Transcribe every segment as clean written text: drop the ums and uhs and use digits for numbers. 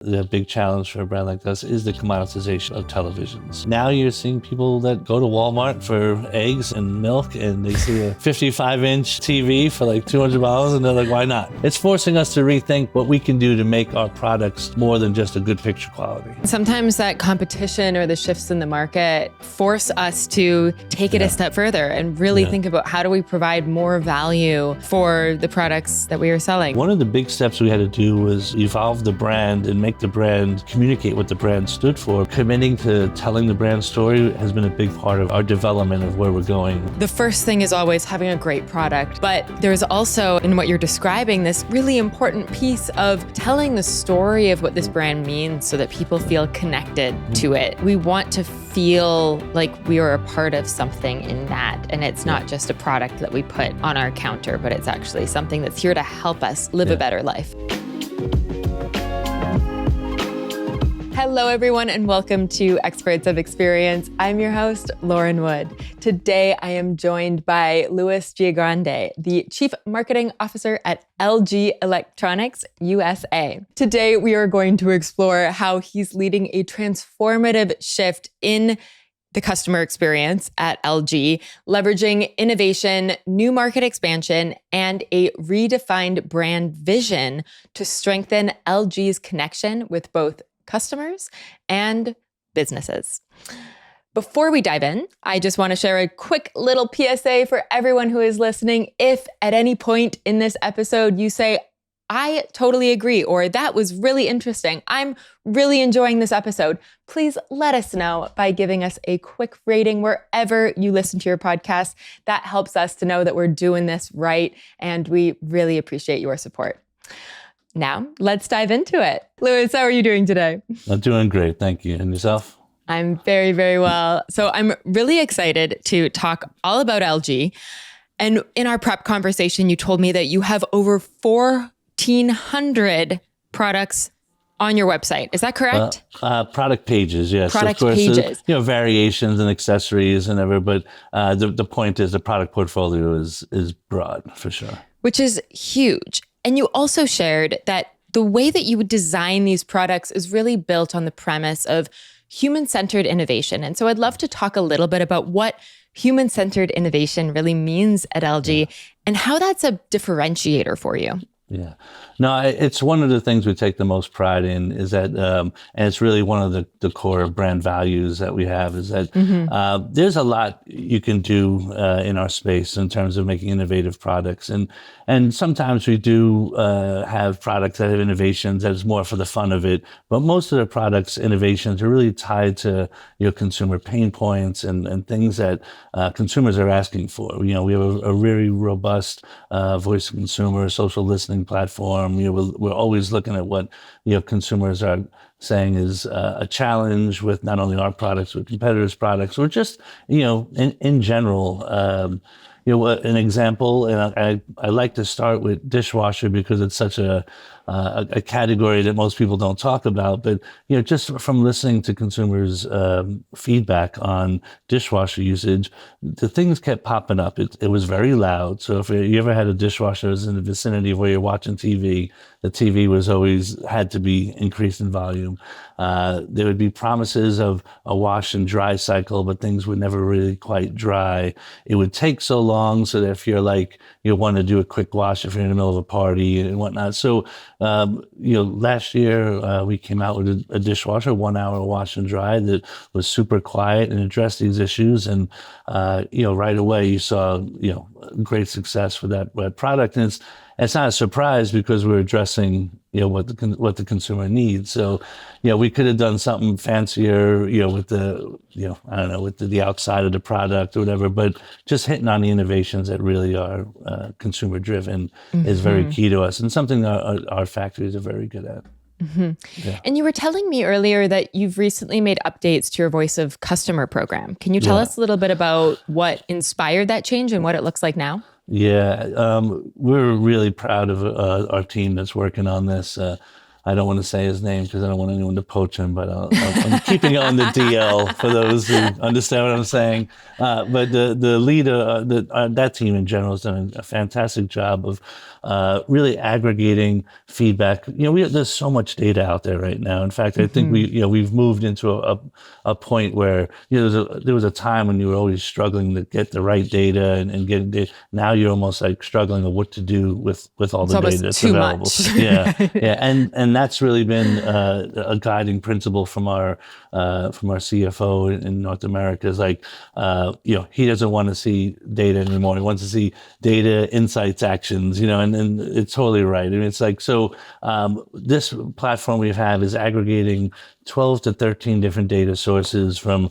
The big challenge for a brand like us is the commoditization of televisions. Now you're seeing people that go to Walmart for eggs and milk and they see a 55-inch TV for like $200 and they're like, why not? It's forcing us to rethink what we can do to make our products more than just a good picture quality. Sometimes that competition or the shifts in the market force us to take it a step further and really think about how do we provide more value for the products that we are selling. One of the big steps we had to do was evolve the brand and make the brand communicate what the brand stood for. Committing to telling the brand story has been a big part of our development of where we're going. The first thing is always having a great product, but there's also, in what you're describing, this really important piece of telling the story of what this brand means so that people feel connected to it. We want to feel like we are a part of something in that, and it's not just a product that we put on our counter, but it's actually something that's here to help us live a better life. Hello, everyone, and welcome to Experts of Experience. I'm your host, Lauren Wood. Today, I am joined by Louis Giagrande, the Chief Marketing Officer at LG Electronics USA. Today, we are going to explore how he's leading a transformative shift in the customer experience at LG, leveraging innovation, new market expansion, and a redefined brand vision to strengthen LG's connection with both customers and businesses. Before we dive in, I just want to share a quick little PSA for everyone who is listening. If at any point in this episode you say, I totally agree, or that was really interesting, I'm really enjoying this episode, please let us know by giving us a quick rating wherever you listen to your podcast. That helps us to know that we're doing this right, and we really appreciate your support. Now, let's dive into it. Louis, how are you doing today? I'm doing great, thank you. And yourself? I'm very, very well. So I'm really excited to talk all about LG. And in our prep conversation, you told me that you have over 1,400 products on your website. Is that correct? Product pages, yes. Product of course, pages. Variations and accessories and everything, but the point is the product portfolio is broad for sure. Which is huge. And you also shared that the way that you would design these products is really built on the premise of human-centered innovation. And so I'd love to talk a little bit about what human-centered innovation really means at LG and how that's a differentiator for you. Yeah, no, it's one of the things we take the most pride in is that, and it's really one of the core brand values that we have is that there's a lot you can do in our space in terms of making innovative products. And sometimes we do have products that have innovations that is more for the fun of it. But most of the products' innovations are really tied to consumer pain points and things that consumers are asking for. We have a very robust voice of consumer, social listening platform. We're always looking at what consumers are saying is a challenge with not only our products, but competitors' products, or just in general. An example, and I like to start with dishwasher because it's such a category that most people don't talk about. But just from listening to consumers' feedback on dishwasher usage, the things kept popping up. It was very loud. So if you ever had a dishwasher that was in the vicinity of where you're watching TV, the TV was always had to be increased in volume. There would be promises of a wash and dry cycle, but things would never really quite dry. It would take so long, so that if you're you want to do a quick wash if you're in the middle of a party and whatnot. So, last year we came out with a dishwasher, 1 hour wash and dry that was super quiet and addressed these issues. And, right away you saw, great success with that product. And it's not a surprise because we're addressing, what the consumer needs. So, we could have done something fancier, with with the outside of the product or whatever, but just hitting on the innovations that really are consumer driven is very key to us and something that our factories are very good at. Yeah. And you were telling me earlier that you've recently made updates to your Voice of Customer program. Can you tell us a little bit about what inspired that change and what it looks like now? Yeah, we're really proud of our team that's working on this. I don't want to say his name because I don't want anyone to poach him, but I'm keeping it on the DL for those who understand what I'm saying. But the leader, that team in general has done a fantastic job of really aggregating feedback. There's so much data out there right now. In fact, I think we've moved into a point where there was a time when you were always struggling to get the right data and getting data. Now you're almost like struggling with what to do with all the data that's available. Much. Yeah, and that's really been a guiding principle from our CFO in North America. Is like he doesn't want to see data anymore. He wants to see data, insights, actions. And it's totally right. I mean, it's like so. This platform we have is aggregating 12 to 13 different data sources, from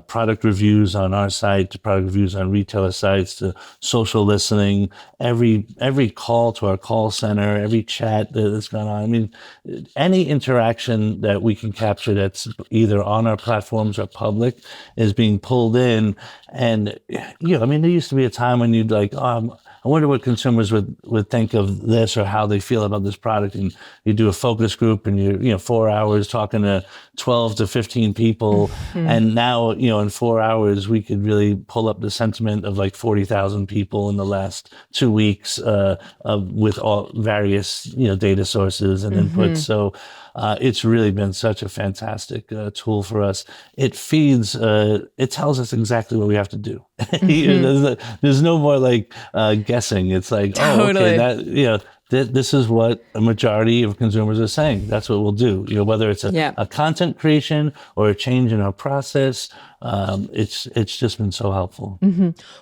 product reviews on our site to product reviews on retailer sites to social listening, every call to our call center, every chat that's gone on. I mean, any interaction that we can capture that's either on our platforms or public is being pulled in. And, I mean, there used to be a time when you'd like, I wonder what consumers would think of this or how they feel about this product. And you do a focus group and you're 4 hours talking to 12 to 15 people. And now, in 4 hours, we could really pull up the sentiment of like 40,000 people in the last 2 weeks with all various, data sources and inputs. So it's really been such a fantastic tool for us. It feeds, it tells us exactly what we have to do. There's no more like guessing. It's like, totally. This is what a majority of consumers are saying. That's what we'll do. Whether it's a content creation or a change in our process, it's just been so helpful.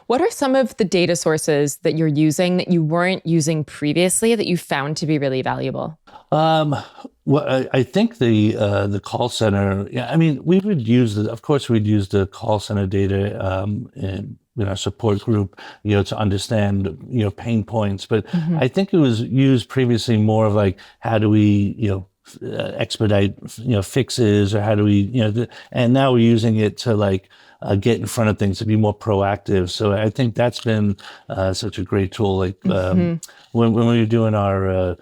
What are some of the data sources that you're using that you weren't using previously that you found to be really valuable? Well, I think the call center. Yeah, I mean, we would use of course, we'd use the call center data in our support group, to understand, pain points. But I think it was used previously more of like, how do we, expedite, fixes, or how do we, and now we're using it to like get in front of things, to be more proactive. So I think that's been such a great tool. Like when we were doing our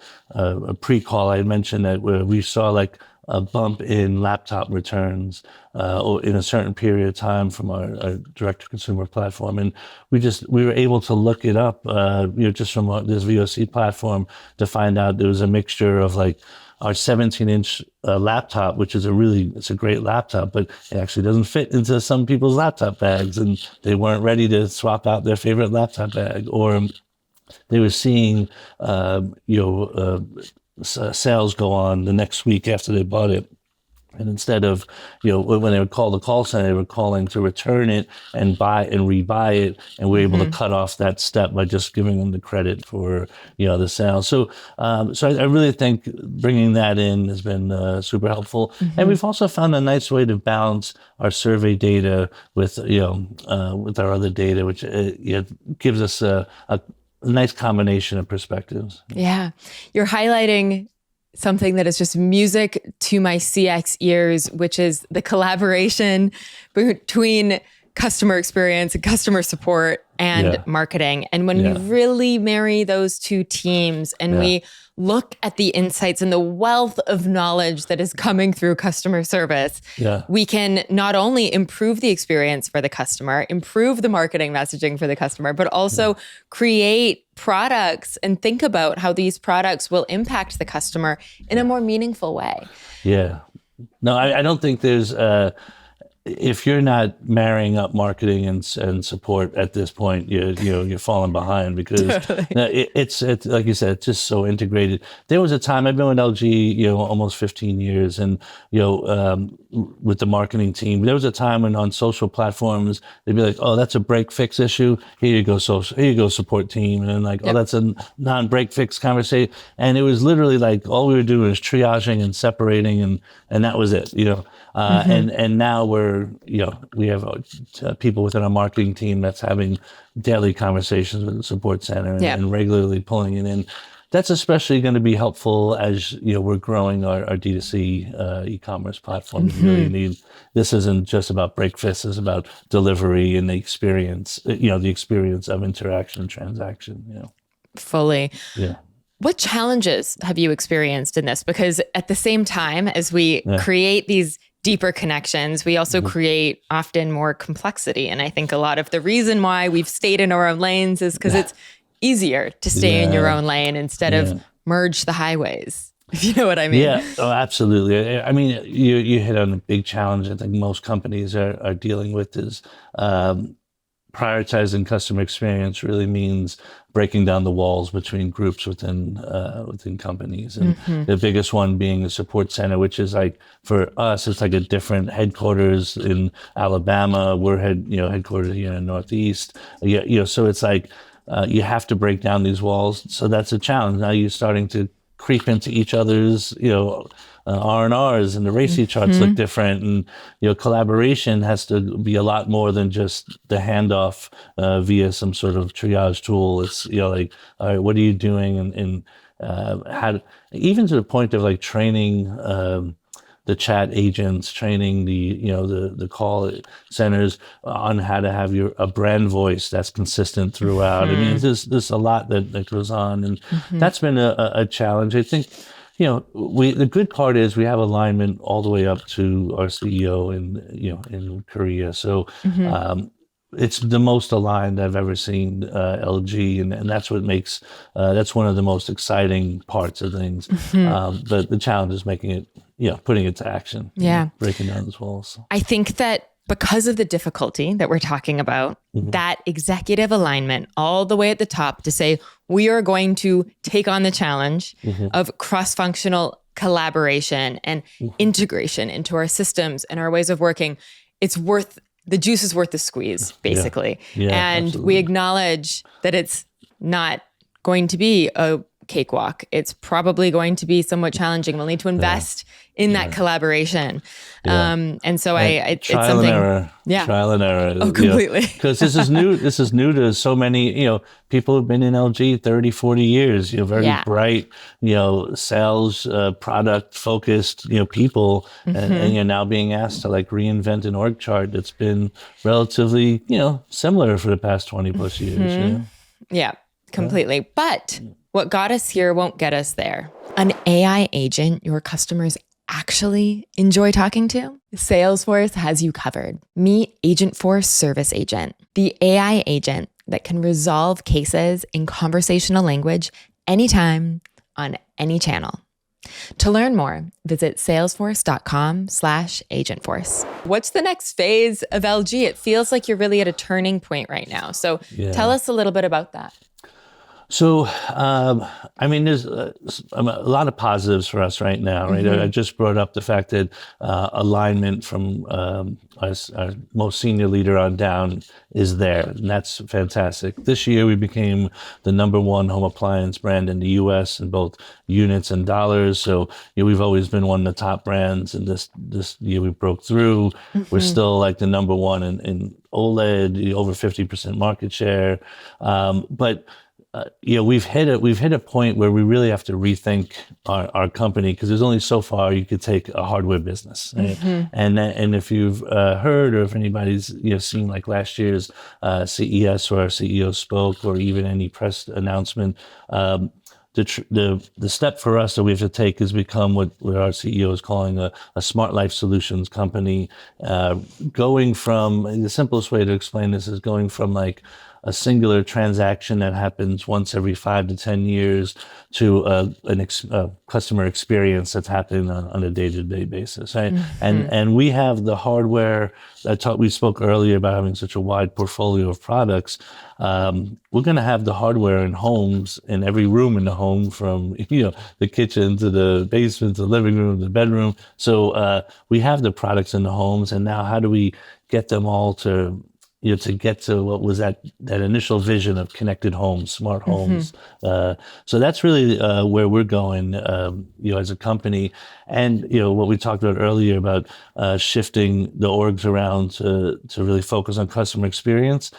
pre-call, I had mentioned that we saw like a bump in laptop returns or in a certain period of time from our direct-to-consumer platform, and we were able to look it up, just from this VOC platform, to find out there was a mixture of like our 17-inch laptop, which is it's a great laptop, but it actually doesn't fit into some people's laptop bags, and they weren't ready to swap out their favorite laptop bag, or they were seeing sales go on the next week after they bought it. And instead of, when they would call the call center, they were calling to return it and buy and rebuy it. And we're able to cut off that step by just giving them the credit for, the sale. So I really think bringing that in has been super helpful. And we've also found a nice way to balance our survey data with, with our other data, which gives us a nice combination of perspectives. Yeah. You're highlighting something that is just music to my CX ears, which is the collaboration between customer experience and customer support and marketing. And when we really marry those two teams and we look at the insights and the wealth of knowledge that is coming through customer service, we can not only improve the experience for the customer, improve the marketing messaging for the customer, but also create products and think about how these products will impact the customer in a more meaningful way. Yeah. No, I don't think there's if you're not marrying up marketing and support at this point, you're falling behind, because it's like you said, it's just so integrated. There was a time, I've been with LG, almost 15 years, and with the marketing team, there was a time when on social platforms they'd be like, "Oh, that's a break fix issue. Here you go, social. Here you go, support team." And then like, "Oh, that's a non-break fix conversation." And it was literally like all we were doing was triaging and separating, and that was it. And now we have people within our marketing team that's having daily conversations with the support center and regularly pulling it in. That's especially going to be helpful as we're growing our D2C e-commerce platform. You really need, this isn't just about break fix, it's about delivery and the experience, the experience of interaction and transaction. Fully. Yeah. What challenges have you experienced in this? Because at the same time as we create these deeper connections, we also create often more complexity. And I think a lot of the reason why we've stayed in our own lanes is because it's easier to stay in your own lane instead of merge the highways, if you know what I mean. Yeah, oh, absolutely. I mean, you hit on a big challenge I think most companies are dealing with is prioritizing customer experience really means breaking down the walls between groups within companies, and the biggest one being the support center, which is like for us, it's like a different headquarters in Alabama. We're headquartered here in the Northeast. So it's like you have to break down these walls. So that's a challenge. Now you're starting to creep into each other's, R&Rs, and the RACI charts look different, and collaboration has to be a lot more than just the handoff via some sort of triage tool. It's like, all right, what are you doing, and how, even to the point of like training the chat agents, training the call centers on how to have a brand voice that's consistent throughout. I mean, there's a lot that goes on, and that's been a challenge. I think, the good part is we have alignment all the way up to our CEO in Korea. So it's the most aligned I've ever seen LG, and that's what makes that's one of the most exciting parts of things. But the challenge is making it, putting it to action. Breaking down those walls. I think that because of the difficulty that we're talking about, that executive alignment all the way at the top to say, we are going to take on the challenge of cross-functional collaboration and integration into our systems and our ways of working. The juice is worth the squeeze, basically. And absolutely. We acknowledge that it's not going to be a cakewalk. It's probably going to be somewhat challenging. We'll need to invest in that collaboration. And so it's something. Trial and error. Oh, completely. Because this is new. This is new to so many, people who've been in LG 30, 40 years, very bright, sales, product focused, people, and you're now being asked to like reinvent an org chart that's been relatively, similar for the past 20 plus years. Yeah, completely. But what got us here won't get us there. An AI agent your customers actually enjoy talking to? Salesforce has you covered. Meet Agentforce Service Agent, the AI agent that can resolve cases in conversational language anytime on any channel. To learn more, visit salesforce.com/agentforce. What's the next phase of LG? It feels like you're really at a turning point right now. So tell us a little bit about that. So, there's a lot of positives for us right now, right? I just brought up the fact that alignment from our most senior leader on down is there, and that's fantastic. This year, we became the #1 home appliance brand in the U.S. in both units and dollars. So, we've always been one of the top brands, and this year we broke through. We're still like the #1 in OLED, over 50% market share, but we've hit a point where we really have to rethink our company, because there's only so far you could take a hardware business. Right? And if you've heard, or if anybody's seen like last year's CES where our CEO spoke, or even any press announcement, the step for us that we have to take is become what our CEO is calling a smart life solutions company. Going from, the simplest way to explain this is going from like a singular transaction that happens once every 5 to 10 years to a customer experience that's happening on a day-to-day basis, right? And we have the hardware. We spoke earlier about having such a wide portfolio of products. We're going to have the hardware in homes, in every room in the home, from the kitchen to the basement to the living room to the bedroom. So we have the products in the homes, and now how do we get them all to get to what was that initial vision of connected homes, smart homes. So that's really where we're going, as a company. And, what we talked about earlier about shifting the orgs around to really focus on customer experience,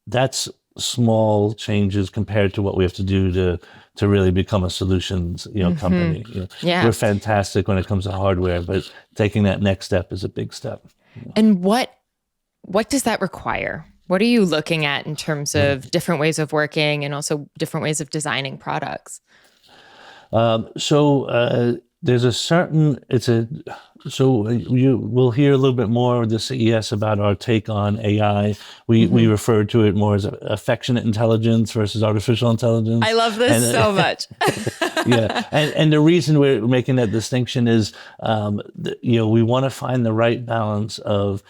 that's small changes compared to what we have to do to really become a solutions, company. We're fantastic when it comes to hardware, but taking that next step is a big step. And what does that require? What are you looking at in terms of different ways of working and also different ways of designing products? there's a certain, so you will hear a little bit more of the CES about our take on AI. We refer to it more as affectionate intelligence versus artificial intelligence. I love this so much. Yeah, and the reason we're making that distinction is, we want to find the right balance of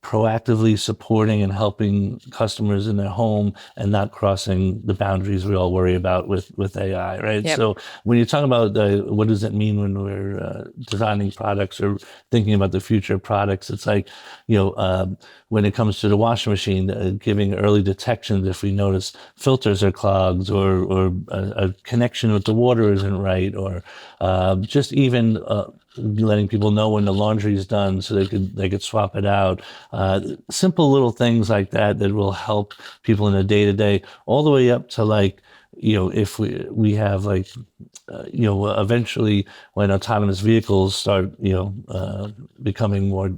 proactively supporting and helping customers in their home and not crossing the boundaries we all worry about with AI, right? Yep. So when you talk about what does it mean when we're designing products or thinking about the future of products, it's like, when it comes to the washing machine, giving early detections if we notice filters are clogged or a connection with the water isn't right, or just even letting people know when the laundry is done so they could swap it out. Simple little things like that will help people in the day-to-day, all the way up to like, if we have like, eventually when autonomous vehicles start, becoming more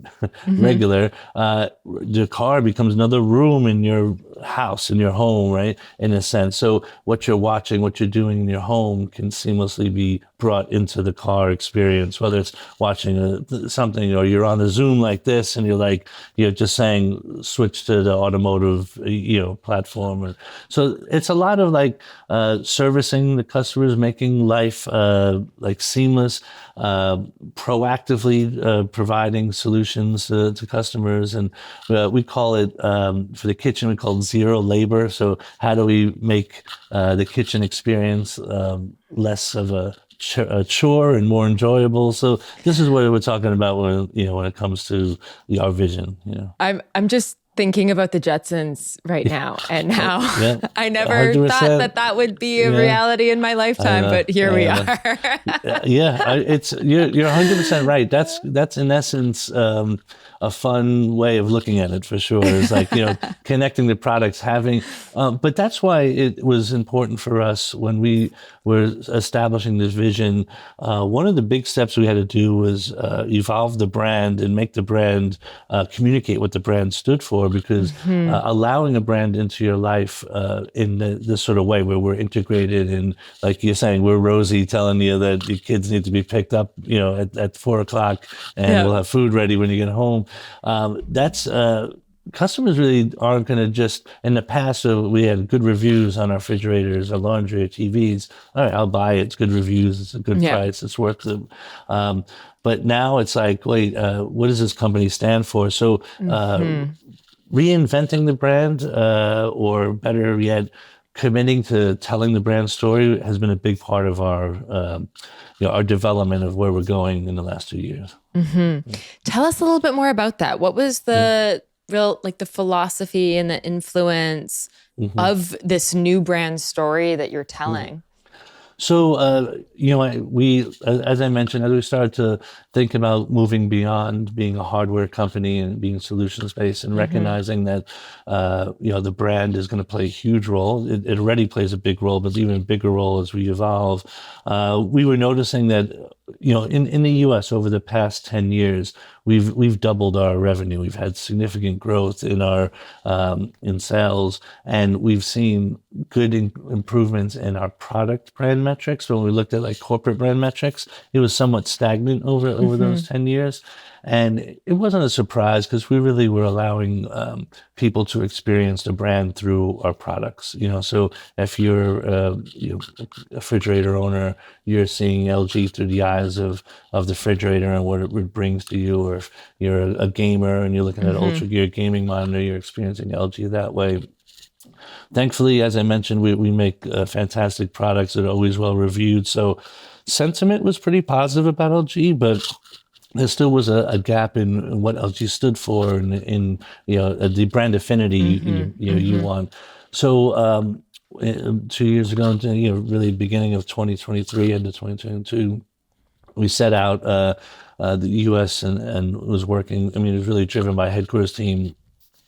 regular, the car becomes another room in your house, in your home, right? In a sense. So what you're watching, what you're doing in your home can seamlessly be brought into the car experience, whether it's watching something, or you're on a Zoom like this and you're like, just saying, switch to the automotive, platform. So it's a lot of like servicing the customers, making life like seamless, proactively providing solutions to customers. And we call it, for the kitchen, we call it zero labor. So how do we make the kitchen experience less of a chore and more enjoyable? So this is what we're talking about when it comes to our vision. I'm just thinking about the Jetsons right now and how I never 100%. thought that would be a reality in my lifetime, but here we are. It's you're 100% right. That's in essence a fun way of looking at it, for sure. It's like, connecting the products, but that's why it was important for us when we were establishing this vision. One of the big steps we had to do was evolve the brand and make the brand communicate what the brand stood for, because allowing a brand into your life in this sort of way where we're integrated, and like you're saying, we're Rosie telling you that your kids need to be picked up, at 4:00 and we'll have food ready when you get home. That's customers really aren't going to just, in the past, so we had good reviews on our refrigerators, our laundry, our TVs. All right, I'll buy it. It's good reviews. It's a good price. It's worth it. But now it's like, wait, what does this company stand for? So reinventing the brand, or better yet, committing to telling the brand story has been a big part of our development of where we're going in the last 2 years. Tell us a little bit more about that. What was the real, like, the philosophy and the influence of this new brand story that you're telling? So, we, as I mentioned, as we started to think about moving beyond being a hardware company and being solutions-based, and recognizing that, the brand is going to play a huge role. It already plays a big role, but even a bigger role as we evolve. We were noticing that, in the U.S. over the past 10 years, we've doubled our revenue. We've had significant growth in our in sales, and we've seen good improvements in our product brand metrics. When we looked at like corporate brand metrics, it was somewhat stagnant over those 10 years. And it wasn't a surprise, because we really were allowing people to experience the brand through our products. So if you're a refrigerator owner, you're seeing LG through the eyes of the refrigerator and what it brings to you. Or if you're a gamer and you're looking at an Ultra Gear gaming monitor, you're experiencing LG that way. Thankfully, as I mentioned, we make fantastic products that are always well reviewed. So sentiment was pretty positive about LG, but there still was a gap in what LG stood for, and in the brand affinity you want. So 2 years ago, really beginning of 2023 into 2022, we set out the U.S. and was working. I mean, it was really driven by a headquarters team,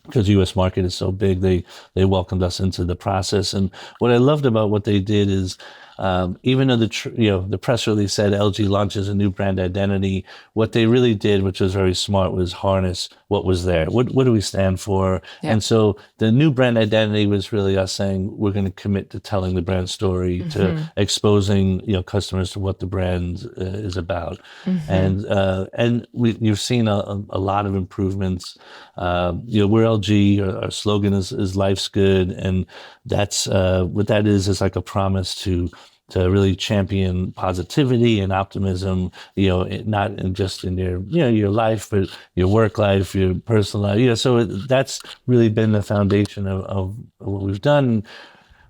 because the U.S. market is so big. They welcomed us into the process. And what I loved about what they did is even though the press release said LG launches a new brand identity, what they really did, which was very smart, was harness what was there. What do we stand for? Yeah. And so the new brand identity was really us saying we're going to commit to telling the brand story, to exposing customers to what the brand is about, and you've seen a lot of improvements. We're LG. Our slogan is "Life's Good," and that's what that is like a promise to really champion positivity and optimism, not just in your life, but your work life, your personal life. So that's really been the foundation of what we've done.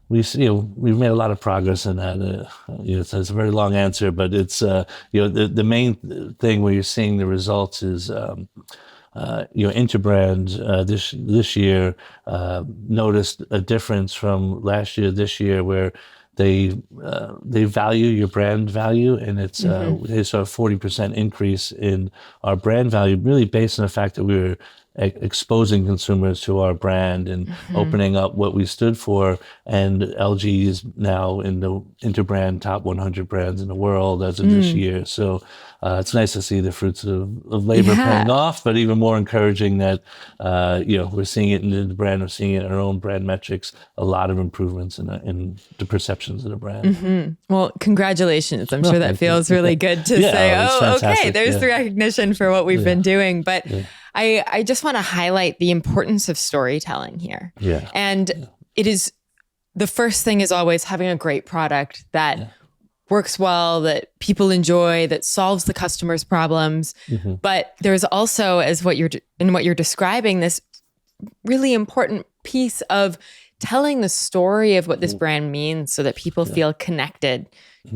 We've made a lot of progress in that. It's a very long answer, but it's the main thing where you're seeing the results is Interbrand this year noticed a difference from last year this year where they value your brand value, and it's they saw a 40% increase in our brand value, really based on the fact that we were exposing consumers to our brand and opening up what we stood for. And LG is now in the Interbrand top 100 brands in the world as of this year. So it's nice to see the fruits of labor paying off, but even more encouraging that we're seeing it in the brand, we're seeing it in our own brand metrics, a lot of improvements in the perceptions of the brand. Well, congratulations. I'm sure that feels really good to say, okay, there's the recognition for what we've been doing. But I just want to highlight the importance of storytelling here. And it is, the first thing is always having a great product that works well, that people enjoy, that solves the customer's problems. But there's also, as what you're describing, this really important piece of telling the story of what this brand means so that people feel connected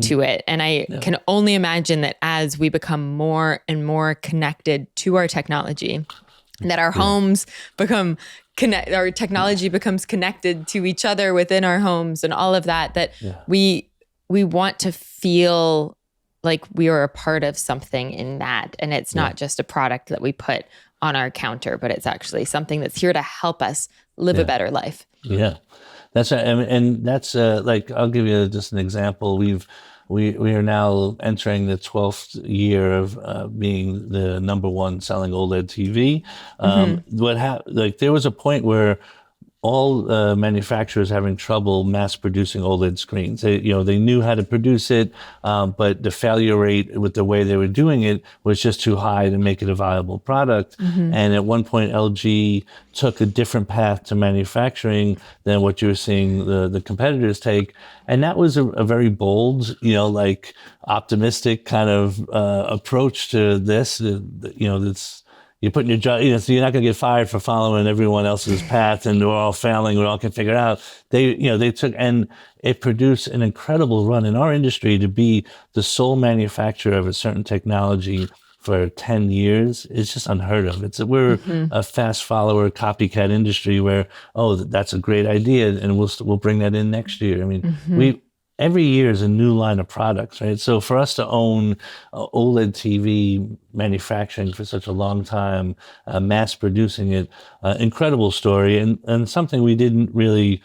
to it. And I can only imagine that as we become more and more connected to our technology, that our homes become our technology becomes connected to each other within our homes and all of that, we want to feel like we are a part of something in that. And it's not just a product that we put on our counter, but it's actually something that's here to help us live a better life. Yeah, that's right. And that's I'll give you just an example. We are now entering the 12th year of being the number one selling OLED TV. There was a point where all manufacturers having trouble mass producing OLED screens. They knew how to produce it, but the failure rate with the way they were doing it was just too high to make it a viable product. And at one point, LG took a different path to manufacturing than what you were seeing the competitors take. And that was a very bold, optimistic kind of approach to this. You're putting your job, so you're not going to get fired for following everyone else's path, and we're all failing. We all can figure it out. They took, and it produced an incredible run in our industry to be the sole manufacturer of a certain technology for 10 years. It's just unheard of. We're a fast follower, copycat industry where, that's a great idea, and we'll bring that in next year. I mean, every year is a new line of products, right? So for us to own OLED TV manufacturing for such a long time, mass producing it, incredible story, and something we didn't really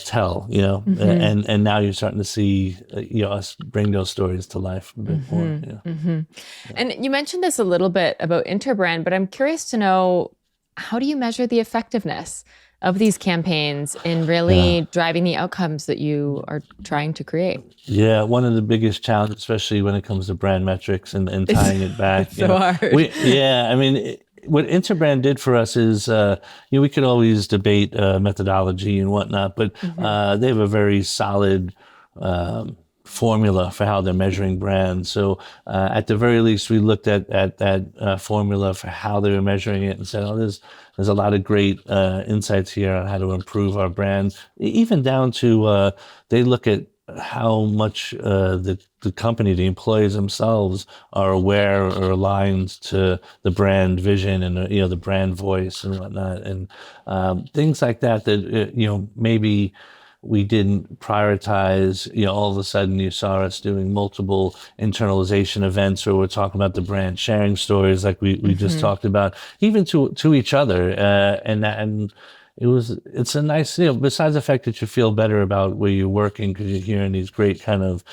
tell, and now you're starting to see us bring those stories to life a bit more. And you mentioned this a little bit about Interbrand, but I'm curious to know, how do you measure the effectiveness of these campaigns in really driving the outcomes that you are trying to create? Yeah, one of the biggest challenges, especially when it comes to brand metrics and tying it back. It's so hard. What Interbrand did for us is, we could always debate methodology and whatnot, but they have a very solid formula for how they're measuring brands. So at the very least, we looked at that formula for how they were measuring it and said, there's a lot of great insights here on how to improve our brand, even down to they look at how much the company, the employees themselves are aware or aligned to the brand vision and the brand voice and whatnot, and things like that maybe we didn't prioritize. All of a sudden you saw us doing multiple internalization events where we're talking about the brand, sharing stories like we just talked about, even to each other, and it's a nice, besides the fact that you feel better about where you're working because you're hearing these great kind of,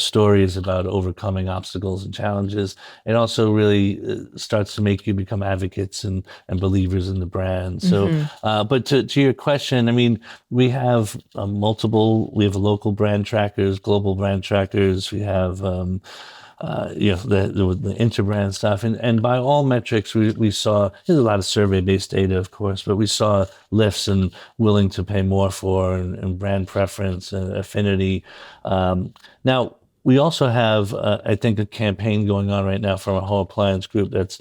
stories about overcoming obstacles and challenges. It also really starts to make you become advocates and believers in the brand. So, but to your question, I mean, we have we have local brand trackers, global brand trackers. We have, the interbrand stuff. And by all metrics, we saw, there's a lot of survey-based data, of course, but we saw lifts in willing to pay more for and brand preference and affinity. Now, we also have, I think, a campaign going on right now from our whole appliance group that's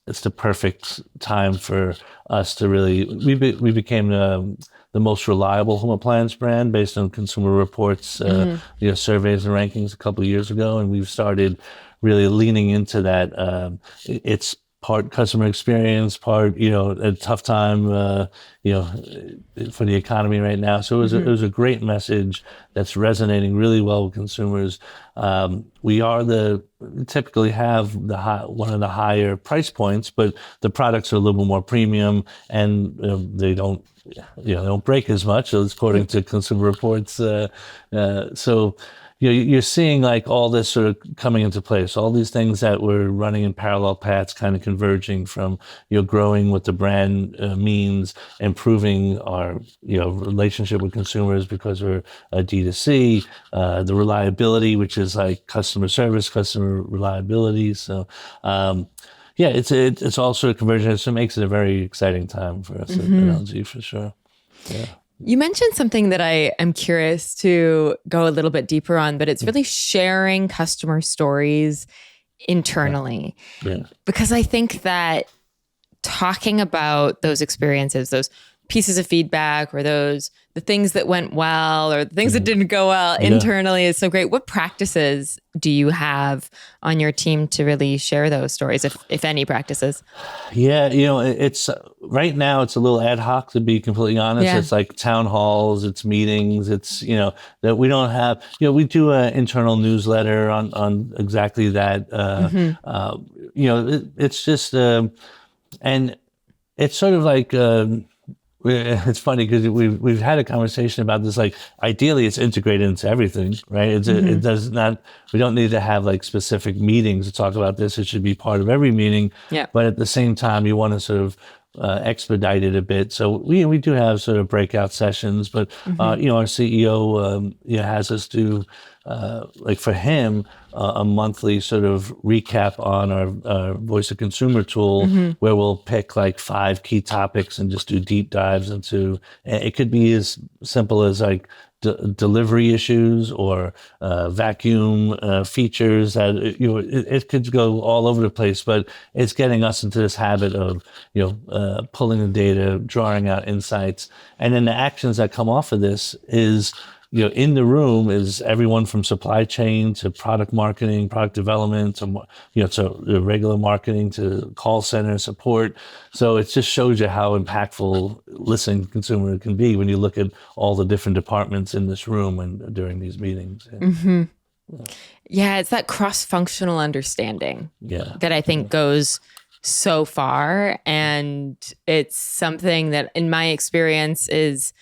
it's the perfect time for us to really, we became the most reliable home appliance brand based on Consumer Reports, surveys and rankings a couple of years ago, and we've started really leaning into that. It's part customer experience, part a tough time, for the economy right now. So it was a great message that's resonating really well with consumers. We typically have one of the higher price points, but the products are a little bit more premium, and they don't break as much, according to Consumer Reports. So you're seeing like all this sort of coming into place, all these things that were running in parallel paths kind of converging from, growing what the brand means, improving our, relationship with consumers because we're a D2C, the reliability, which is like customer service, customer reliability. So, it's all sort of converging. So it makes it a very exciting time for us at LG for sure. Yeah. You mentioned something that I am curious to go a little bit deeper on, but it's really sharing customer stories internally. Yeah. Because I think that talking about those experiences, those pieces of feedback, or the things that went well or the things that didn't go well internally is so great. What practices do you have on your team to really share those stories, if any practices? Yeah, it's right now it's a little ad hoc, to be completely honest. Yeah. It's like town halls, it's meetings, it's, that we don't have, we do an internal newsletter on exactly that. It's just, and it's sort of like, it's funny because we've had a conversation about this. Like, ideally, it's integrated into everything, right? It does not. We don't need to have like specific meetings to talk about this. It should be part of every meeting. Yeah. But at the same time, you want to sort of expedite it a bit. So we do have sort of breakout sessions. But our CEO has us do like for him a monthly sort of recap on our Voice of Consumer tool, where we'll pick like 5 key topics and just do deep dives into. It could be as simple as like delivery issues or vacuum features that it could go all over the place, but it's getting us into this habit of pulling the data, drawing out insights, and then the actions that come off of this is in the room is everyone from supply chain to product marketing, product development, to regular marketing, to call center support. So it just shows you how impactful listening to consumer can be when you look at all the different departments in this room and during these meetings. Yeah, it's that cross-functional understanding that I think goes so far. And it's something that in my experience is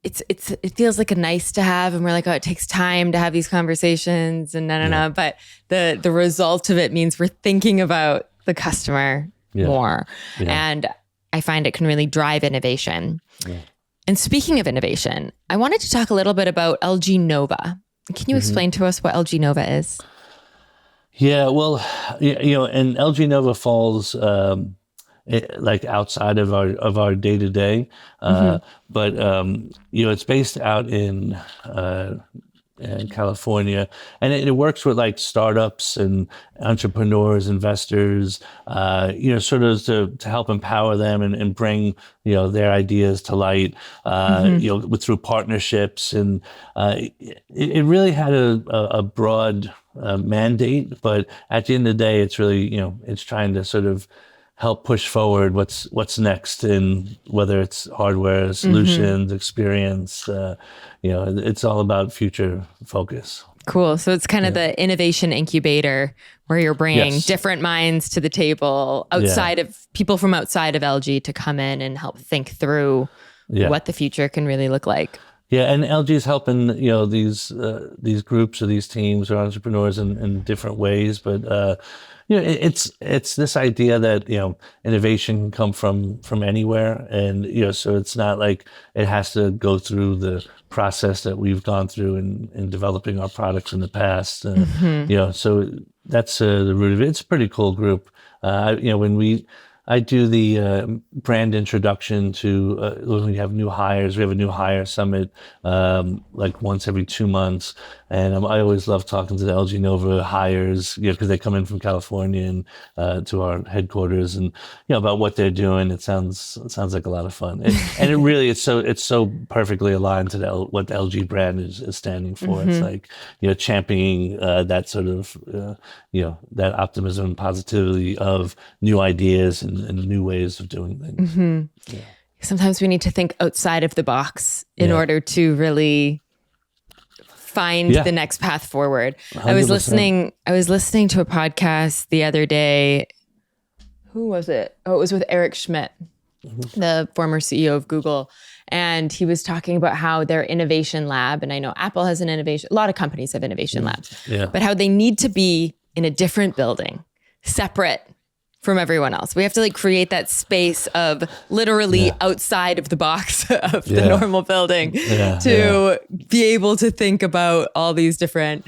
it feels like a nice to have, and we're like, oh, it takes time to have these conversations and but the result of it means we're thinking about the customer more. And I find it can really drive innovation. And speaking of innovation, I wanted to talk a little bit about LG Nova. Can you explain to us what LG Nova is? Yeah, well, and LG Nova falls like outside of our day to day, but it's based out in California, and it works with like startups and entrepreneurs, investors, sort of to help empower them and bring their ideas to light, through partnerships, and it really had a broad mandate, but at the end of the day, it's really it's trying to sort of help push forward what's next, in whether it's hardware, solutions, experience. It's all about future focus. Cool. So it's kind of the innovation incubator where you're bringing Yes. different minds to the table outside of people from outside of LG to come in and help think through what the future can really look like. Yeah, and LG is helping these groups or these teams or entrepreneurs in different ways, but it's this idea that innovation can come from anywhere, and so it's not like it has to go through the process that we've gone through in developing our products in the past. So that's the root of it. It's a pretty cool group. When I do the brand introduction to when we have new hires. We have a new hire summit like once every 2 months, and I always love talking to the LG Nova hires, because they come in from California and to our headquarters, and about what they're doing. It sounds like a lot of fun, and it really it's so perfectly aligned to what the LG brand is standing for. It's like championing that sort of that optimism and positivity of new ideas and new ways of doing things. Sometimes we need to think outside of the box in order to really find the next path forward. 100%. I was listening to a podcast the other day. Who was it? Oh, it was with Eric Schmidt, the former CEO of Google. And he was talking about how their innovation lab, and I know Apple has a lot of companies have innovation labs, but how they need to be in a different building, separate from everyone else. We have to create that space of literally outside of the box of the normal building to be able to think about all these different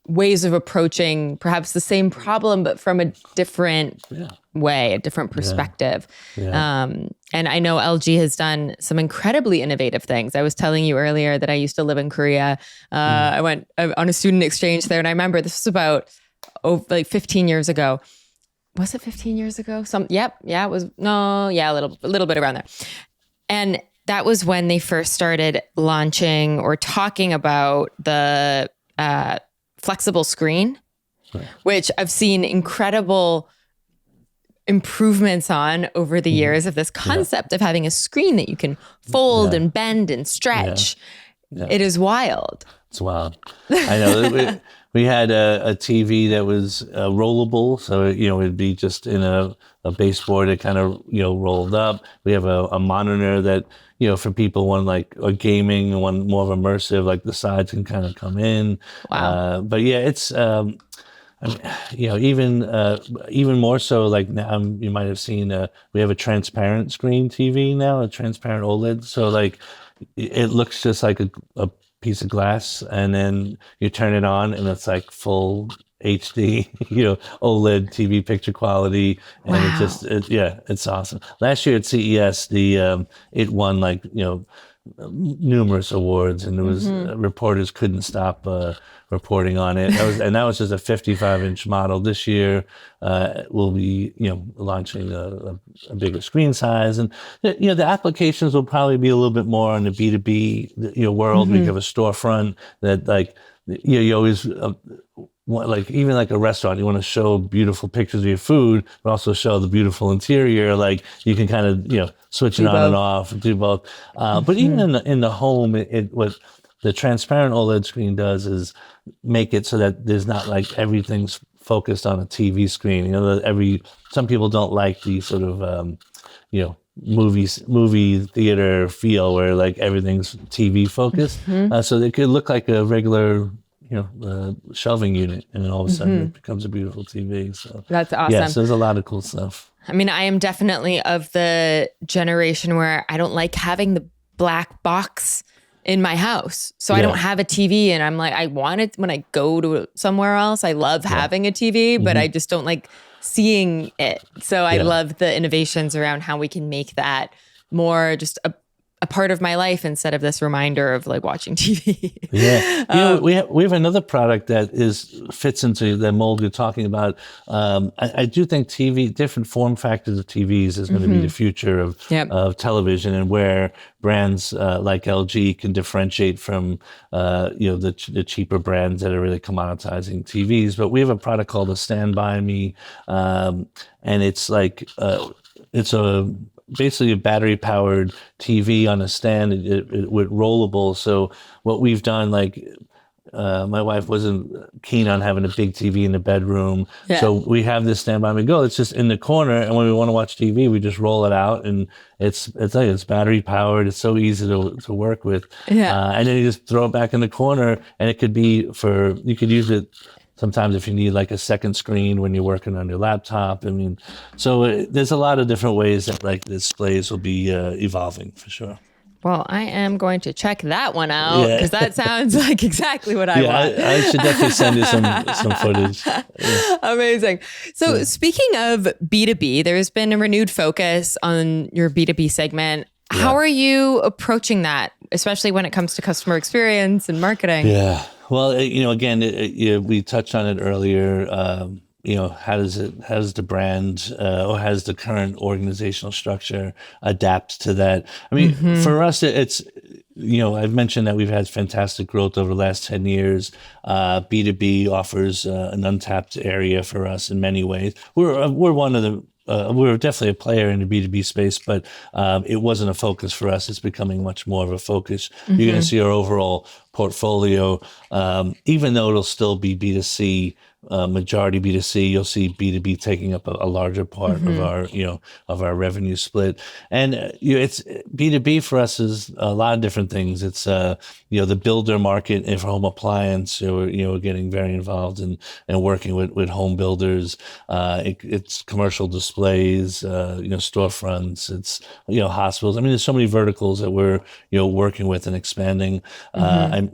ways of approaching perhaps the same problem, but from a different way, a different perspective. And I know LG has done some incredibly innovative things. I was telling you earlier that I used to live in Korea. I went on a student exchange there, and I remember this was about 15 years ago. Was it 15 years ago? It was, a little bit around there. And that was when they first started launching or talking about the flexible screen, which I've seen incredible improvements on over the years of this concept of having a screen that you can fold and bend and stretch. It is wild. It's wild. I know. We had a TV that was rollable, so it'd be just in a baseboard that kind of rolled up. We have a monitor that for people one a gaming and one more of immersive, like the sides can kind of come in. Wow. But it's even more so now. You might have seen we have a transparent screen TV now, a transparent OLED. So it looks just like a piece of glass, and then you turn it on and it's full HD, OLED TV picture quality, and it's awesome. Last year at CES, it won numerous awards, and there was reporters couldn't stop reporting on it. That was just a 55-inch model. This year, we'll be launching a bigger screen size, and the applications will probably be a little bit more on the B2B world. We have a storefront that you always. Even a restaurant, you want to show beautiful pictures of your food, but also show the beautiful interior. You can kind of switch it on and off, do both. But even in the home, what the transparent OLED screen does is make it so that there's not everything's focused on a TV screen. Some people don't like the sort of movie theater feel where everything's TV focused. So they could look like a regular shelving unit, and then all of a sudden it becomes a beautiful TV. So that's awesome. Yes, there's a lot of cool stuff. I mean, I am definitely of the generation where I don't like having the black box in my house. So I don't have a TV, and I'm I want it when I go to somewhere else. I love having a TV, but I just don't like seeing it. So I love the innovations around how we can make that more just a part of my life instead of this reminder of watching TV. We have another product that fits into the mold you're talking about. I do think TV, different form factors of TVs is going to be the future of television, and where brands like LG can differentiate from the cheaper brands that are really commoditizing TVs. But we have a product called a Stand By Me, and it's basically a battery-powered TV on a stand with rollable. So what we've done, my wife wasn't keen on having a big TV in the bedroom. Yeah. So we have this Stand By Me Go. It's just in the corner. And when we want to watch TV, we just roll it out, and it's battery powered. It's so easy to work with. Yeah. And then you just throw it back in the corner, and it could be you could use it sometimes if you need like a second screen when you're working on your laptop. I mean, so there's a lot of different ways that like displays will be evolving for sure. Well, I am going to check that one out because that sounds like exactly what I want. I should definitely send you some footage. Yeah. Amazing. So speaking of B2B, there's been a renewed focus on your B2B segment. How are you approaching that, especially when it comes to customer experience and marketing? Yeah. Well, again, we touched on it earlier. How does the brand or has the current organizational structure adapt to that? I mean, for us, it's, I've mentioned that we've had fantastic growth over the last 10 years. B2B offers an untapped area for us in many ways. We're one of the we're definitely a player in the B2B space, but it wasn't a focus for us. It's becoming much more of a focus. You're going to see our overall portfolio, even though it'll still be B2C, majority B2C, you'll see B2B taking up a larger part of our revenue split. And it's B2B for us is a lot of different things. It's the builder market for home appliance. We're getting very involved in working with home builders. It's commercial displays, storefronts. It's hospitals. I mean, there's so many verticals that we're working with and expanding. I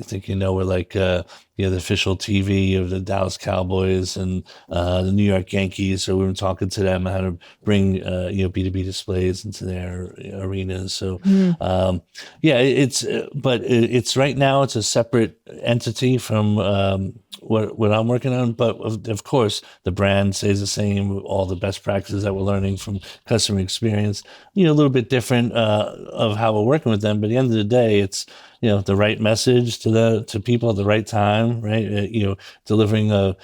think we're like the official TV of the Dallas Cowboys and the New York Yankees. So we've been talking to them how to bring B2B displays into their arenas. So it's right now it's a separate entity from what I'm working on. But of course, the brand stays the same. All the best practices that we're learning from customer experience, a little bit different of how we're working with them. But at the end of the day, it's the right message to people at the right time, right? Delivering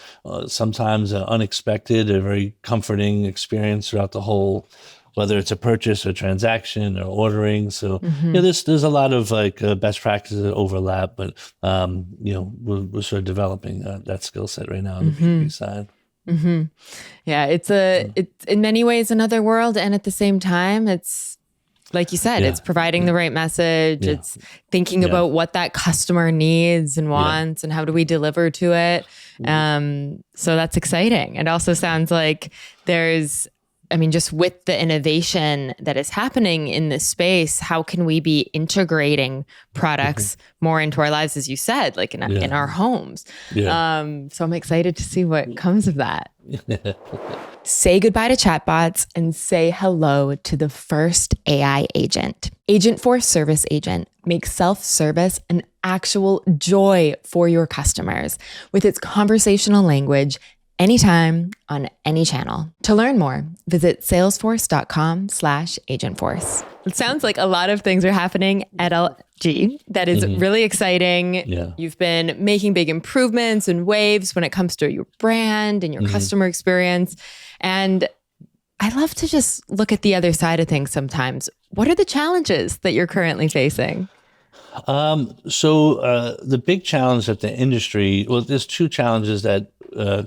sometimes an unexpected, a very comforting experience throughout the whole, whether it's a purchase or transaction or ordering. So there's a lot of like best practices that overlap, but we're sort of developing that skill set right now on the B2B side. Yeah, it's in many ways another world, and at the same time, it's like you said, it's providing the right message. Yeah. It's thinking about what that customer needs and wants and how do we deliver to it. So that's exciting. It also sounds like just with the innovation that is happening in this space, how can we be integrating products more into our lives, as you said, like in our homes? Yeah. So I'm excited to see what comes of that. Say goodbye to chatbots and say hello to the first AI agent. Agentforce Service Agent makes self-service an actual joy for your customers with its conversational language anytime on any channel. To learn more, visit salesforce.com/agentforce. It sounds like a lot of things are happening at LG that is really exciting. Yeah. You've been making big improvements and waves when it comes to your brand and your customer experience. And I love to just look at the other side of things sometimes. What are the challenges that you're currently facing? The big challenge that the industry, there's two challenges that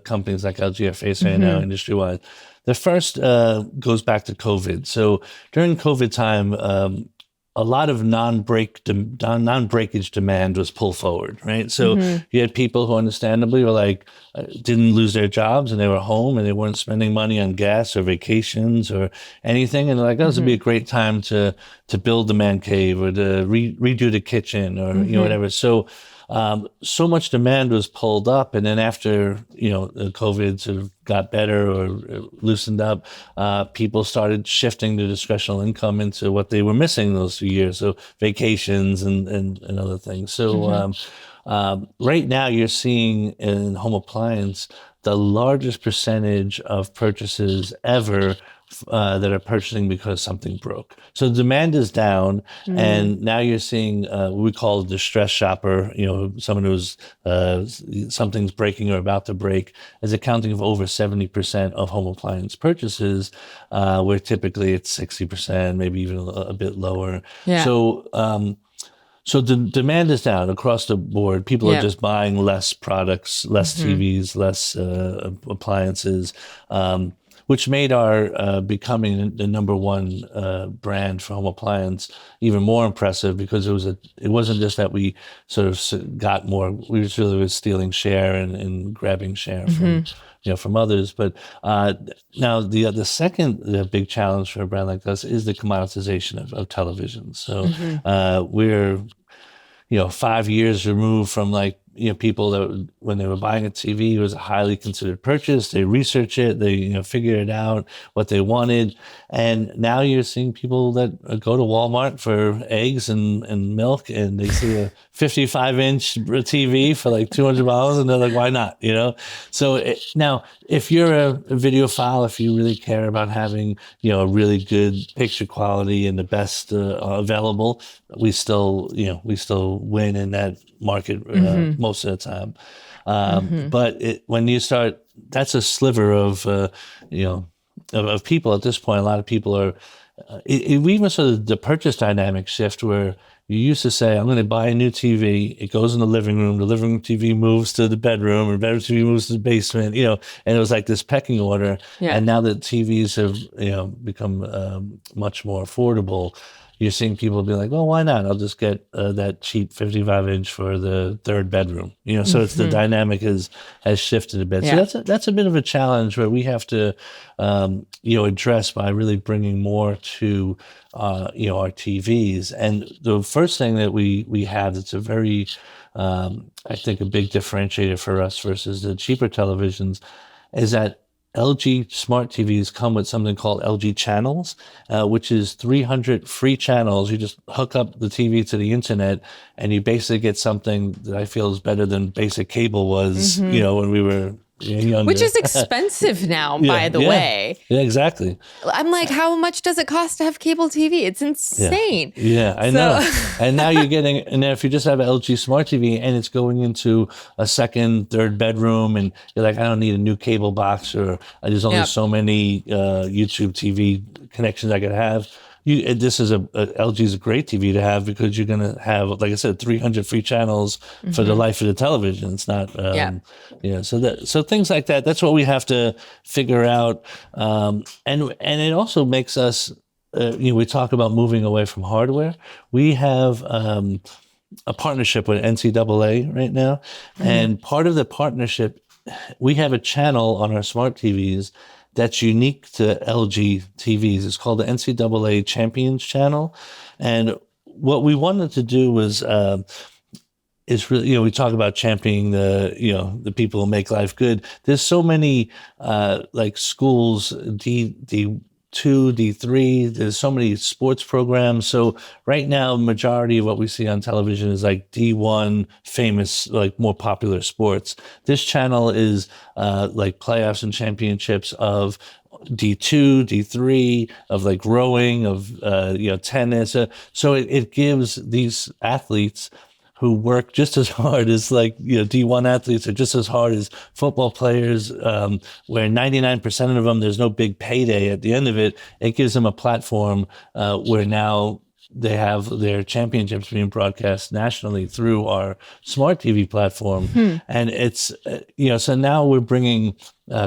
companies like LG are facing right now industry-wide. The first goes back to COVID. So during COVID time, a lot of non-breakage demand was pulled forward, right? So you had people who understandably were like, didn't lose their jobs and they were home and they weren't spending money on gas or vacations or anything. And they're like, this would be a great time to build the man cave or to redo the kitchen or whatever. So so much demand was pulled up, and then after COVID sort of got better or loosened up, people started shifting their discretionary income into what they were missing those few years, so vacations and other things. So right now you're seeing in home appliance the largest percentage of purchases ever that are purchasing because something broke. So demand is down, and now you're seeing what we call a distress shopper. Someone who's something's breaking or about to break, is accounting for over 70% of home appliance purchases, where typically it's 60%, maybe even a bit lower. Yeah. So So the demand is down across the board. People are just buying less products, less TVs, less appliances, which made our becoming the number one brand for home appliance even more impressive, because it wasn't just that we sort of got more. We was really stealing share and grabbing share from others. But now the second big challenge for a brand like us is the commoditization of television. So we're 5 years removed from people that when they were buying a TV, it was a highly considered purchase. They research it, they figure it out what they wanted, and now you're seeing people that go to Walmart for eggs and milk, and they see a 55-inch TV for like $200, and they're like, why not? So now, if you're a videophile, if you really care about having a really good picture quality and the best available, we still win in that market most of the time. But when you start, that's a sliver of of people at this point. A lot of people are. We even saw the purchase dynamic shift, where you used to say, I'm going to buy a new TV. It goes in the living room TV moves to the bedroom, or bedroom TV moves to the basement, and it was like this pecking order. Yeah. And now that TVs have, become much more affordable, you're seeing people be like, well, why not? I'll just get that cheap 55-inch for the third bedroom. So it's the dynamic has shifted a bit. Yeah. So that's a bit of a challenge where we have to, address by really bringing more to, our TVs. And the first thing that we have that's a very, I think, a big differentiator for us versus the cheaper televisions is that LG smart TVs come with something called LG channels, which is 300 free channels. You just hook up the TV to the internet, and you basically get something that I feel is better than basic cable was, when we were younger. Which is expensive now, by the way. Yeah, exactly. I'm like, how much does it cost to have cable TV? It's insane. Yeah, I know. And now you're getting, and if you just have an LG smart TV and it's going into a second, third bedroom, and you're like, I don't need a new cable box, or there's only so many YouTube TV connections I could have. This is LG's a great TV to have, because you're going to have, like I said, 300 free channels for the life of the television. It's not, so things like that. That's what we have to figure out, and it also makes us, we talk about moving away from hardware. We have a partnership with NCAA right now, and part of the partnership, we have a channel on our smart TVs that's unique to LG TVs. It's called the NCAA Champions Channel. And what we wanted to do was, is really, we talk about championing the people who make life good. There's so many, schools, D2, D3, there's so many sports programs. So right now, majority of what we see on television is like D1, famous, more popular sports. This channel is playoffs and championships of D2, D3, of rowing, of tennis. So it gives these athletes who work just as hard as D1 athletes, are just as hard as football players, where 99% of them, there's no big payday at the end of it. It gives them a platform where now they have their championships being broadcast nationally through our smart TV platform. And it's, so now we're bringing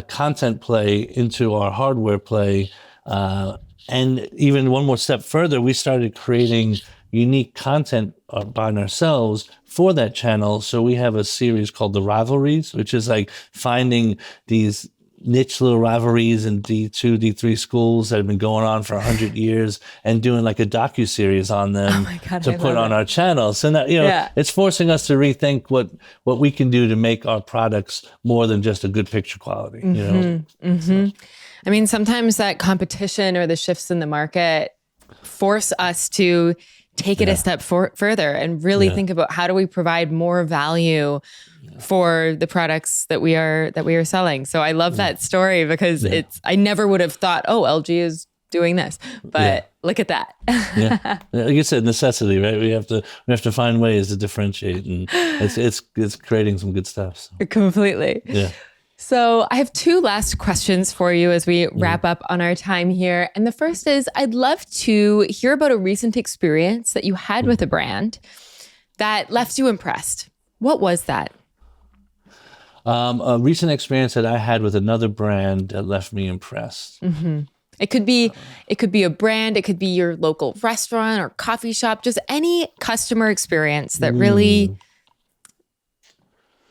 content play into our hardware play. And even one more step further, we started creating unique content by ourselves for that channel. So we have a series called The Rivalries, which is finding these niche little rivalries in D2, D3 schools that have been going on for 100 years, and doing a docuseries on them to put on our channel. So now, it's forcing us to rethink what we can do to make our products more than just a good picture quality. So. I mean, sometimes that competition or the shifts in the market force us to take it a step further and really think about, how do we provide more value for the products that we are selling. So I love that story, because I never would have thought, LG is doing this, but look at that. Like you said, necessity, right? We have to find ways to differentiate, and it's creating some good stuff. So. Completely. Yeah. So I have two last questions for you as we wrap up on our time here. And the first is, I'd love to hear about a recent experience that you had with a brand that left you impressed. What was that? A recent experience that I had with another brand that left me impressed. It could be a brand, it could be your local restaurant or coffee shop, just any customer experience that really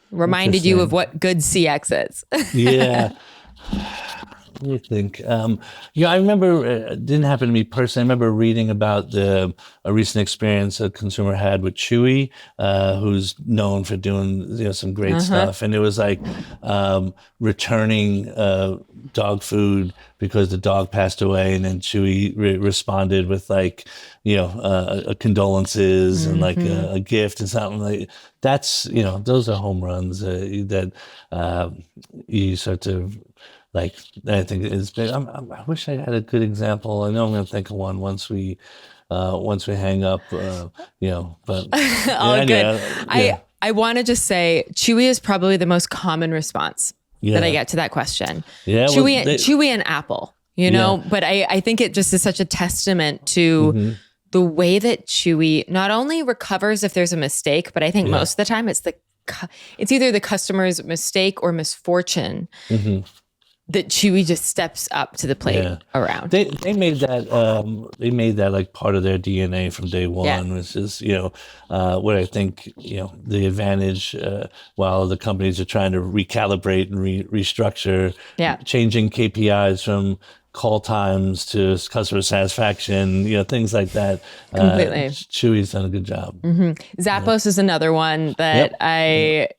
reminded you of what good CX is. Yeah. Let me think. I remember, it didn't happen to me personally. I remember reading about a recent experience a consumer had with Chewy, who's known for doing some great stuff. And it was like returning dog food because the dog passed away, and then Chewy responded with like, a condolences and like a gift and something like that's, those are home runs that you start to. Like, I think it's big. I wish I had a good example. I know I'm going to think of one once we hang up, but. All good. I want to just say Chewy is probably the most common response that I get to that question. Yeah. Chewy and Apple, but I think it just is such a testament to the way that Chewy not only recovers if there's a mistake, but I think most of the time it's either the customer's mistake or misfortune. That Chewy just steps up to the plate around. They made that like part of their DNA from day one, which is what I think the advantage while the companies are trying to recalibrate and restructure, changing KPIs from call times to customer satisfaction, things like that. Completely. Chewy's done a good job. Zappos is another one that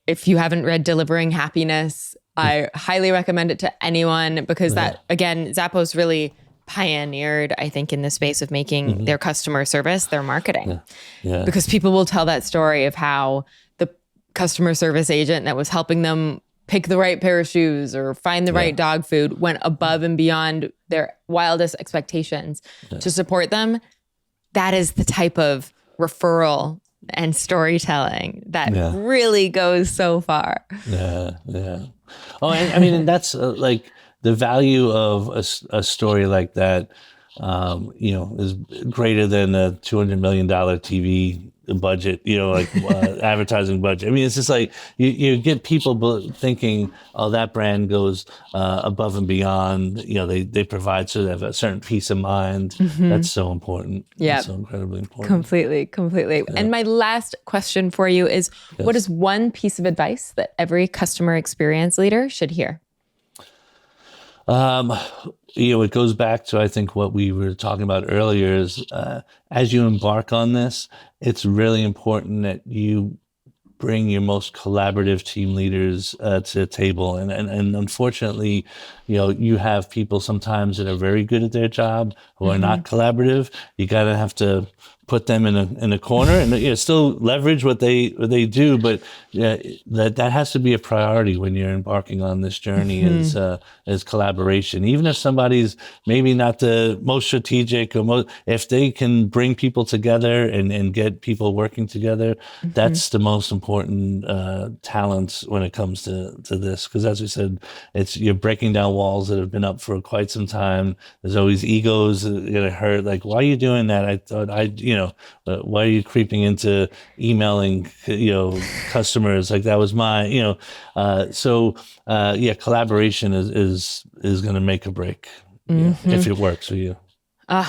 if you haven't read Delivering Happiness, I highly recommend it to anyone because that, again, Zappos really pioneered, I think, in the space of making their customer service their marketing. Because people will tell that story of how the customer service agent that was helping them pick the right pair of shoes or find the right dog food went above and beyond their wildest expectations to support them. That is the type of referral and storytelling that really goes so far. Oh, I mean, and that's like the value of a story like that, is greater than a $200 million TV budget, advertising budget. I mean, it's just like you get people thinking, oh, that brand goes above and beyond. They provide so they have a certain peace of mind. That's so important. Yeah, so incredibly important. Completely. Yeah. And my last question for you is, what is one piece of advice that every customer experience leader should hear? It goes back to, I think, what we were talking about earlier is as you embark on this, it's really important that you bring your most collaborative team leaders to the table. And unfortunately, you have people sometimes that are very good at their job who are not collaborative. You have to put them in a corner and still leverage what they do, but that has to be a priority when you're embarking on this journey is collaboration. Even if somebody's maybe not the most strategic if they can bring people together and get people working together, that's the most important talent when it comes to this. Because as we said, you're breaking down walls that have been up for quite some time. There's always egos that get hurt. Like, why are you doing that? I thought why are you creeping into emailing, customers? Like that was my, collaboration is going to make or break if it works for you.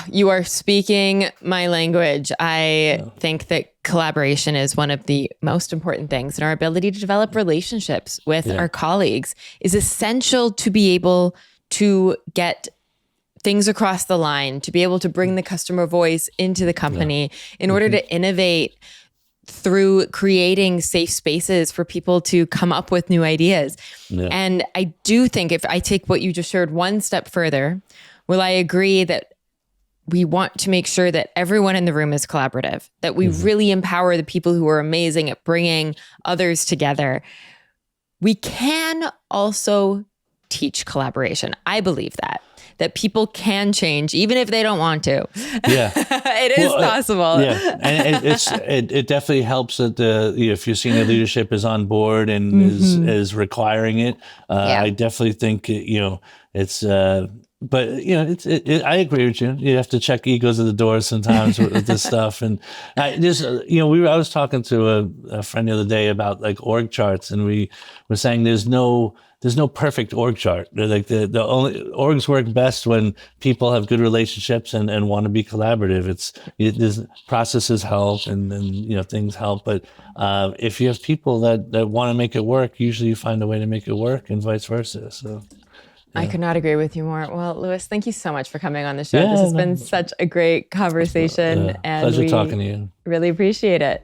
You are speaking my language. I think that collaboration is one of the most important things, and our ability to develop relationships with our colleagues is essential to be able to get things across the line, to be able to bring the customer voice into the company in order to innovate through creating safe spaces for people to come up with new ideas. And I do think if I take what you just shared one step further, will I agree that we want to make sure that everyone in the room is collaborative, that we really empower the people who are amazing at bringing others together. We can also teach collaboration. I believe that people can change even if they don't want to. Yeah, it is possible. And it definitely helps that if your senior leadership is on board and is requiring it. I definitely think it's but I agree with you. You have to check egos at the door sometimes with this stuff. And I was talking to a friend the other day about like org charts, and we were saying there's no perfect org chart. They're like the only orgs work best when people have good relationships and want to be collaborative. There's processes help and things help. But if you have people that want to make it work, usually you find a way to make it work, and vice versa. So. I could not agree with you more. Well, Louis, thank you so much for coming on the show. This has been such a great conversation, and pleasure talking to you. Really appreciate it.